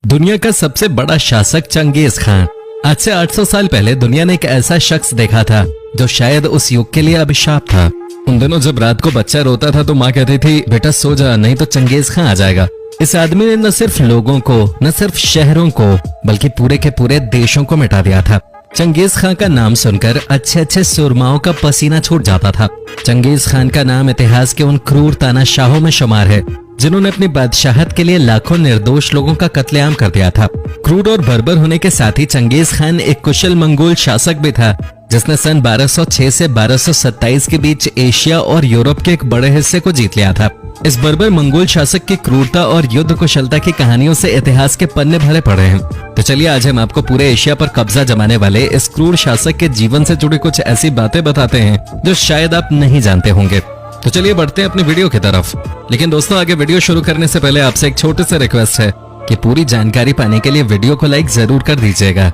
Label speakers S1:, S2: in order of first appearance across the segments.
S1: दुनिया का सबसे बड़ा शासक चंगेज खान। आज से 800 साल पहले दुनिया ने एक ऐसा शख्स देखा था जो शायद उस युग के लिए अभिशाप था। उन दिनों जब रात को बच्चा रोता था तो माँ कहती थी, बेटा सो जा, नहीं तो चंगेज खान आ जाएगा। इस आदमी ने न सिर्फ लोगों को, न सिर्फ शहरों को, बल्कि पूरे के पूरे देशों को मिटा दिया था। चंगेज खान का नाम सुनकर अच्छे अच्छे सुरमाओं का पसीना छूट जाता था। चंगेज खान का नाम इतिहास के उन क्रूर तानाशाहों में शुमार है जिन्होंने अपनी बादशाहत के लिए लाखों निर्दोष लोगों का कत्लेआम कर दिया था। क्रूर और बर्बर होने के साथ ही चंगेज खान एक कुशल मंगोल शासक भी था जिसने सन 1206 से 1227 के बीच एशिया और यूरोप के एक बड़े हिस्से को जीत लिया था। इस बर्बर मंगोल शासक की क्रूरता और युद्ध कुशलता की कहानियों से इतिहास के पन्ने भरे पड़े हैं। तो चलिए आज हम आपको पूरे एशिया पर कब्जा जमाने वाले इस क्रूर शासक के जीवन से जुड़ी कुछ ऐसी बातें बताते हैं जो शायद आप नहीं जानते होंगे। तो चलिए बढ़ते हैं अपनी वीडियो की तरफ। लेकिन दोस्तों, आगे वीडियो शुरू करने से पहले आपसे एक छोटी सी रिक्वेस्ट है कि पूरी जानकारी पाने के लिए वीडियो को लाइक जरूर कर दीजिएगा।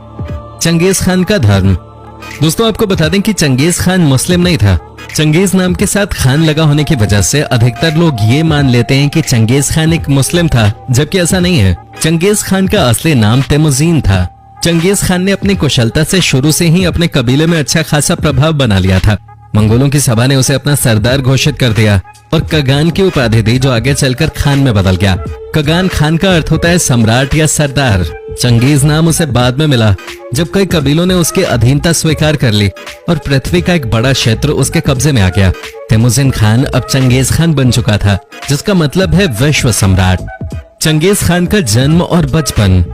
S1: चंगेज खान का धर्म। दोस्तों, आपको बता दें कि चंगेज खान मुस्लिम नहीं था। चंगेज नाम के साथ खान लगा होने की वजह से अधिकतर लोग ये मान लेते हैं कि चंगेज खान एक मुस्लिम था, जबकि ऐसा नहीं है। चंगेज खान का असली नाम तेमुजीन था। चंगेज खान ने अपनी कुशलता से शुरू से ही अपने कबीले में अच्छा खासा प्रभाव बना लिया था। मंगोलों की सभा ने उसे अपना सरदार घोषित कर दिया और कगान की उपाधि दी, जो आगे चलकर खान में बदल गया। कगान खान का अर्थ होता है सम्राट या सरदार। चंगेज नाम उसे बाद में मिला जब कई कबीलों ने उसकी अधीनता स्वीकार कर ली और पृथ्वी का एक बड़ा क्षेत्र उसके कब्जे में आ गया। तेमुजिन खान अब चंगेज खान बन चुका था, जिसका मतलब है विश्व सम्राट। चंगेज खान का जन्म और बचपन।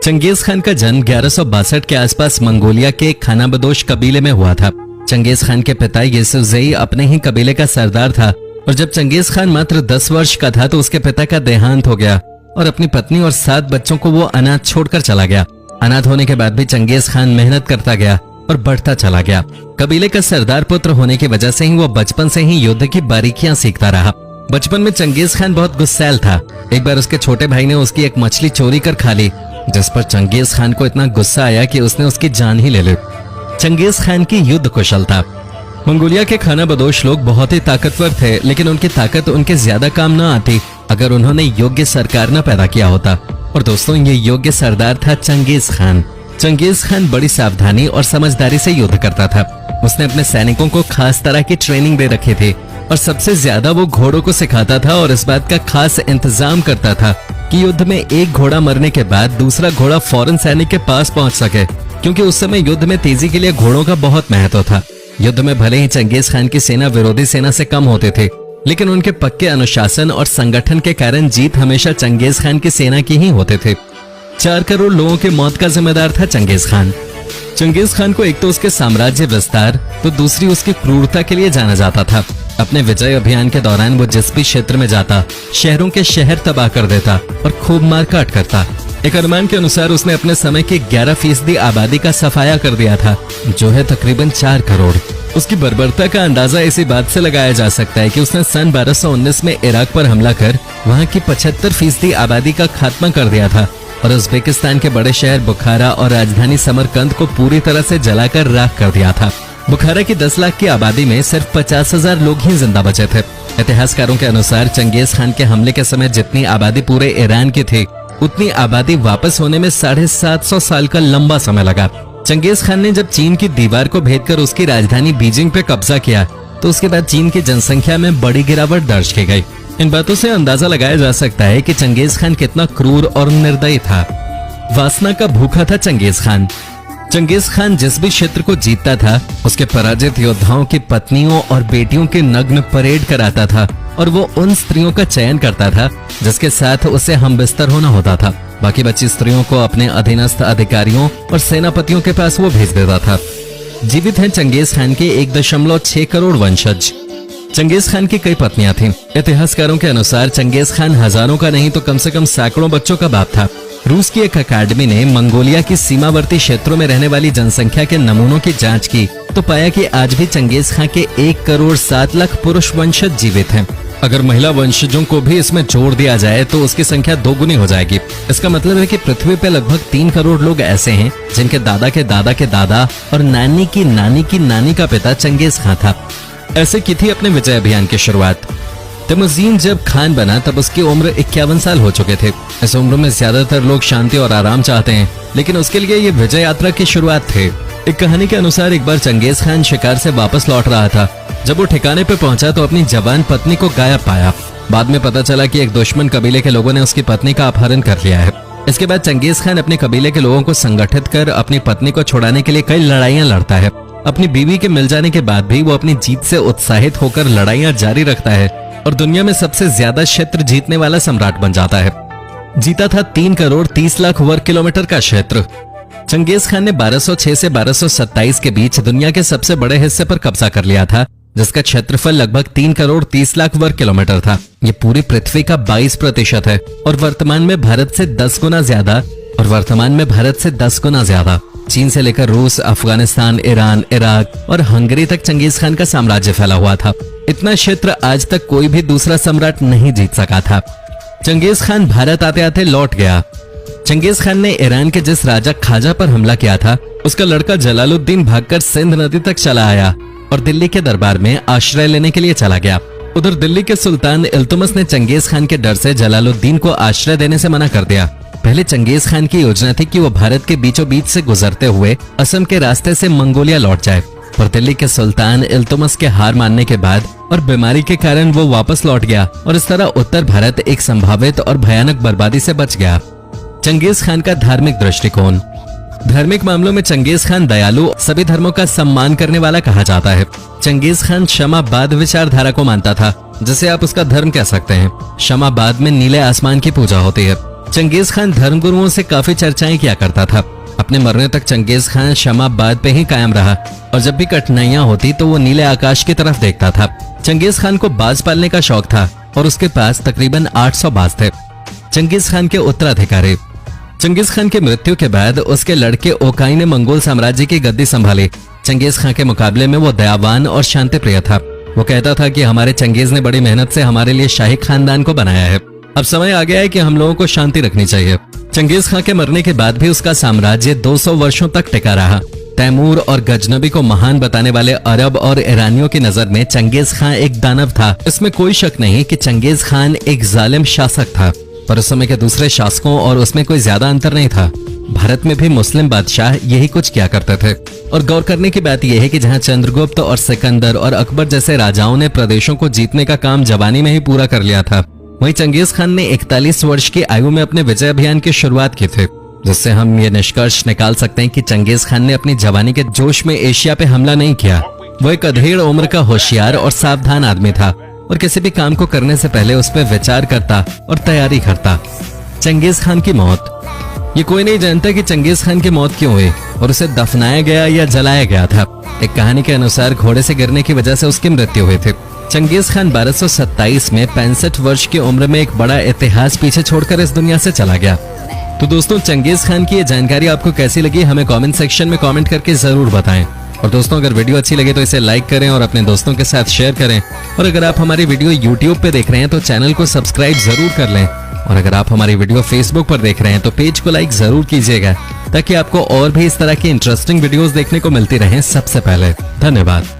S1: चंगेज खान का जन्म 1162 के आसपास मंगोलिया के खानाबदोश कबीले में हुआ था। चंगेज खान के पिता यूसुफजई अपने ही कबीले का सरदार था और जब चंगेज खान मात्र 10 वर्ष का था तो उसके पिता का देहांत हो गया और अपनी पत्नी और 7 बच्चों को वो अनाथ छोड़कर चला गया। अनाथ होने के बाद भी चंगेज खान मेहनत करता गया और बढ़ता चला गया। कबीले का सरदार पुत्र होने की वजह से ही वो बचपन से ही युद्ध की बारीकियां सीखता रहा। बचपन में चंगेज खान बहुत गुस्सैल था। एक बार उसके छोटे भाई ने उसकी एक मछली चोरी कर खा ली, जिस पर चंगेज खान को इतना गुस्सा आया कि उसने उसकी जान ही ले ली। चंगेज खान की युद्ध कुशलता। मंगोलिया के खानाबदोश लोग बहुत ही ताकतवर थे, लेकिन उनकी ताकत उनके ज्यादा काम न आती अगर उन्होंने योग्य सरकार न पैदा किया होता। और दोस्तों, ये योग्य सरदार था चंगेज खान। चंगेज खान बड़ी सावधानी और समझदारी से युद्ध करता था। उसने अपने सैनिकों को खास तरह की ट्रेनिंग दे रखी थी और सबसे ज्यादा वो घोड़ों को सिखाता था और इस बात का खास इंतजाम करता था कि युद्ध में एक घोड़ा मरने के बाद दूसरा घोड़ा फौरन सैनिक के पास पहुंच सके, क्योंकि उस समय युद्ध में तेजी के लिए घोड़ों का बहुत महत्व था। युद्ध में भले ही चंगेज खान की सेना विरोधी सेना से कम होते थे, लेकिन उनके पक्के अनुशासन और संगठन के कारण जीत हमेशा चंगेज खान की सेना की ही होते थे। 4 करोड़ लोगों की मौत का जिम्मेदार था चंगेज खान। चंगेज खान को एक तो उसके साम्राज्य विस्तार तो दूसरी उसकी क्रूरता के लिए जाना जाता था। अपने विजय अभियान के दौरान वो जिस भी क्षेत्र में जाता, शहरों के शहर तबाह कर देता और खूब मारकाट करता। एक अनुमान के अनुसार उसने अपने समय की 11% आबादी का सफाया कर दिया था, जो है तकरीबन 4 करोड़। उसकी बर्बरता का अंदाजा इसी बात से लगाया जा सकता है कि उसने सन 1219 में इराक पर हमला कर वहां की 75% आबादी का खात्मा कर दिया था और उज्बेकिस्तान के बड़े शहर बुखारा और राजधानी समरकंद को पूरी तरह से जलाकर राख कर दिया था। बुखारा की 10 लाख की आबादी में सिर्फ 50,000 लोग ही जिंदा बचे थे। इतिहासकारों के अनुसार चंगेज खान के हमले के समय जितनी आबादी पूरे ईरान की थी, उतनी आबादी वापस होने में 750 साल का लंबा समय लगा। चंगेज खान ने जब चीन की दीवार को भेदकर उसकी राजधानी बीजिंग पे कब्जा किया तो उसके बाद चीन की जनसंख्या में बड़ी गिरावट दर्ज की गई। इन बातों से अंदाजा लगाया जा सकता है कि चंगेज खान कितना क्रूर और निर्दयी था। वासना का भूखा था चंगेज खान। चंगेज खान जिस भी क्षेत्र को जीतता था, उसके पराजित योद्धाओं की पत्नियों और बेटियों की नग्न परेड कराता था और वो उन स्त्रियों का चयन करता था जिसके साथ उसे हमबिस्तर होना होता था। बाकी बची स्त्रियों को अपने अधीनस्थ अधिकारियों और सेनापतियों के पास वो भेज देता था। जीवित हैं चंगेज खान के 1.6 करोड़ वंशज। चंगेज खान की कई पत्नियां थीं। इतिहासकारों के अनुसार चंगेज खान हजारों का नहीं तो कम से कम सैकड़ों बच्चों का बाप था। रूस की एक अकादमी ने मंगोलिया की सीमावर्ती क्षेत्रों में रहने वाली जनसंख्या के नमूनों की जांच की तो पाया कि आज भी चंगेज खान के 1.7 करोड़ पुरुष वंशज जीवित हैं। अगर महिला वंशजों को भी इसमें जोड़ दिया जाए तो उसकी संख्या 2 गुनी हो जाएगी। इसका मतलब है कि पृथ्वी पर लगभग 3 करोड़ लोग ऐसे हैं जिनके दादा के दादा के दादा और नानी की नानी का पिता चंगेज खान था। ऐसे की थी अपने विजय अभियान की शुरुआत। तैमुजीन जब खान बना तब उसकी उम्र 51 साल हो चुके थे। इस उम्र में ज्यादातर लोग शांति और आराम चाहते हैं, लेकिन उसके लिए ये विजय यात्रा की शुरुआत थे। एक कहानी के अनुसार एक बार चंगेज खान शिकार से वापस लौट रहा था। जब वो ठिकाने पे पहुंचा तो अपनी जवान पत्नी को गायब पाया। बाद में पता चला कि एक दुश्मन कबीले के लोगों ने उसकी पत्नी का अपहरण कर लिया है। इसके बाद चंगेज खान अपने कबीले के लोगों को संगठित कर अपनी पत्नी को छुड़ाने के लिए कई लड़ाइयां लड़ता है। अपनी बीवी के मिल जाने के बाद भी वो अपनी जीत से उत्साहित होकर लड़ाइयां जारी रखता है और दुनिया में सबसे ज्यादा क्षेत्र जीतने वाला सम्राट बन जाता है। जीता था 3 करोड़ 30 लाख वर्ग किलोमीटर का क्षेत्र। चंगेज खान ने 1206 से 1227 के बीच दुनिया के सबसे बड़े हिस्से पर कब्जा कर लिया था, जिसका क्षेत्रफल लगभग 3 करोड़ 30 लाख वर्ग किलोमीटर था। ये पूरी पृथ्वी का 22% है और वर्तमान में भारत से 10 गुना ज्यादा। चीन से लेकर रूस, अफगानिस्तान, ईरान, इराक और हंगरी तक चंगेज खान का साम्राज्य फैला हुआ था। इतना क्षेत्र आज तक कोई भी दूसरा सम्राट नहीं जीत सका था। चंगेज खान भारत आते आते लौट गया। चंगेज खान ने ईरान के जिस राजा खाजा पर हमला किया था, उसका लड़का जलालुद्दीन भागकर सिंध नदी तक चला आया और दिल्ली के दरबार में आश्रय लेने के लिए चला गया। उधर दिल्ली के सुल्तान इल्तुतमिश ने चंगेज खान के डर से जलालुद्दीन को आश्रय देने से मना कर दिया। पहले चंगेज खान की योजना थी कि वो भारत के बीचों बीच से गुजरते हुए असम के रास्ते से मंगोलिया लौट जाए, पर दिल्ली के सुल्तान इल्तुतमिश के हार मानने के बाद और बीमारी के कारण वो वापस लौट गया और इस तरह उत्तर भारत एक संभावित और भयानक बर्बादी से बच गया। चंगेज खान का धार्मिक दृष्टिकोण। धार्मिक मामलों में चंगेज खान दयालु, सभी धर्मों का सम्मान करने वाला कहा जाता है। चंगेज खान क्षमाबाद विचारधारा को मानता था, जिसे आप उसका धर्म कह सकते हैं। क्षमाबाद में नीले आसमान की पूजा होती है। चंगेज खान धर्मगुरुओं से काफी चर्चाएं किया करता था। अपने मरने तक चंगेज खान क्षमाबाद पे ही कायम रहा और जब भी कठिनाइयां होती तो वो नीले आकाश की तरफ देखता था। चंगेज खान को बाज पालने का शौक था और उसके पास तकरीबन 800 बाज थे। चंगेज खान के उत्तराधिकारी। चंगेज खान की मृत्यु के बाद उसके लड़के ओकाई ने मंगोल साम्राज्य की गद्दी संभाली। चंगेज खान के मुकाबले में वो दयावान और शांति प्रिय था। वो कहता था कि हमारे चंगेज ने बड़ी मेहनत से हमारे लिए शाही खानदान को बनाया है। अब समय आ गया है कि हम लोगों को शांति रखनी चाहिए। चंगेज खान के मरने के बाद भी उसका साम्राज्य 200 वर्षों तक टिका रहा। तैमूर और गजनबी को महान बताने वाले अरब और ईरानियों की नजर में चंगेज खान एक दानव था। इसमें कोई शक नहीं कि चंगेज खान एक जालिम शासक था, पर उस समय के दूसरे शासकों और उसमें कोई ज्यादा अंतर नहीं था। भारत में भी मुस्लिम बादशाह यही कुछ किया करते थे। और गौर करने की बात यह है कि जहां चंद्रगुप्त और सिकंदर और अकबर जैसे राजाओं ने प्रदेशों को जीतने का काम जवानी में ही पूरा कर लिया था, वहीं चंगेज खान ने 41 वर्ष की आयु में अपने विजय अभियान की शुरुआत की थी, जिससे हम ये निष्कर्ष निकाल सकते हैं कि चंगेज खान ने अपनी जवानी के जोश में एशिया पे हमला नहीं किया। वो एक अधेड़ उम्र का होशियार और सावधान आदमी था और किसी भी काम को करने से पहले उस पर विचार करता और तैयारी करता। चंगेज खान की मौत। ये कोई नहीं जानता कि चंगेज खान की मौत क्यों हुई और उसे दफनाया गया या जलाया गया था। एक कहानी के अनुसार घोड़े से गिरने की वजह से उसकी मृत्यु हुई थी। चंगेज खान 1227 में 65 वर्ष की उम्र में एक बड़ा इतिहास पीछे छोड़कर इस दुनिया से चला गया। तो दोस्तों, चंगेज खान की ये जानकारी आपको कैसी लगी हमें कमेंट सेक्शन में कमेंट करके जरूर बताएं। और दोस्तों, अगर वीडियो अच्छी लगे तो इसे लाइक करें और अपने दोस्तों के साथ शेयर करें। और अगर आप हमारी वीडियो YouTube पे देख रहे हैं तो चैनल को सब्सक्राइब जरूर कर लें। और अगर आप हमारी वीडियो Facebook पर देख रहे हैं तो पेज को लाइक जरूर कीजिएगा, ताकि आपको और भी इस तरह की इंटरेस्टिंग वीडियोस देखने को मिलती रहें सबसे पहले। धन्यवाद।